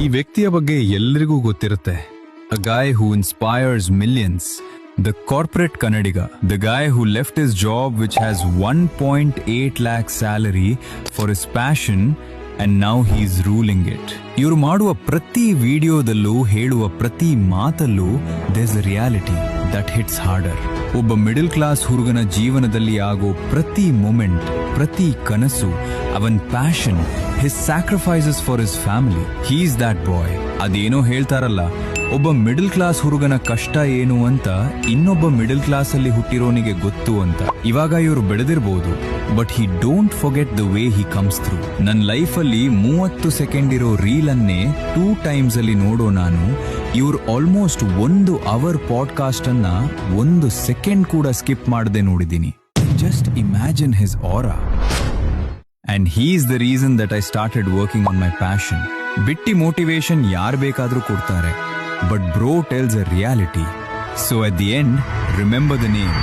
ಈ ವ್ಯಕ್ತಿಯ ಬಗ್ಗೆ ಎಲ್ಲರಿಗೂ ಗೊತ್ತಿರುತ್ತೆ. A guy who inspires millions. The corporate Kannadiga. The guy who left his job which has 1.8 lakh salary for his passion and now he's ruling it. ಇವರು ಮಾಡುವ ಪ್ರತಿ ವಿಡಿಯೋದಲ್ಲೂ ಹೇಳುವ ಪ್ರತಿ ಮಾತಲ್ಲೂ there's a reality that hits harder. ಒಬ್ಬ middle class ಹುಡುಗನ ಜೀವನದಲ್ಲಿ ಆಗೋ ಪ್ರತಿ ಮೂಮೆಂಟ್, ಪ್ರತಿ ಕನಸು, ಅವನ್ passion, his sacrifices for his family, he is that boy. ಅದೇನೋ ಹೇಳ್ತಾರಲ್ಲ, ಒಬ್ಬ ಮಿಡಲ್ ಕ್ಲಾಸ್ ಹುಡುಗನ ಕಷ್ಟ ಏನು ಅಂತ ಇನ್ನೊಬ್ಬ ಮಿಡಲ್ ಕ್ಲಾಸ್ ಅಲ್ಲಿ ಹುಟ್ಟಿರೋನಿಗೆ ಗೊತ್ತು ಅಂತ. ಇವಾಗ ಇವರು ಬೆಳೆದಿರ್ಬೋದು, but he don't forget the way he comes through. ನನ್ನ ಲೈಫಲ್ಲಿ 30 ಸೆಕೆಂಡ್ ಇರೋ ರೀಲ್ ಅನ್ನೇ 2 ಟೈಮ್ಸ್ ಅಲ್ಲಿ ನೋಡೋ ನಾನು, ಇವ್ರು ಆಲ್ಮೋಸ್ಟ್ 1 ಅವರ್ ಪಾಡ್ಕಾಸ್ಟ್ ಅನ್ನ 1 ಸೆಕೆಂಡ್ ಕೂಡ ಸ್ಕಿಪ್ ಮಾಡದೆ ನೋಡಿದ್ದೀನಿ. Just imagine his aura. And he is the reason that I started working on my passion. ಬಿಟ್ಟಿ ಮೋಟಿವೇಶನ್ ಯಾರು ಬೇಕಾದ್ರೂ ಕೊಡ್ತಾರೆ, but bro tells a reality. So at the end, remember the name.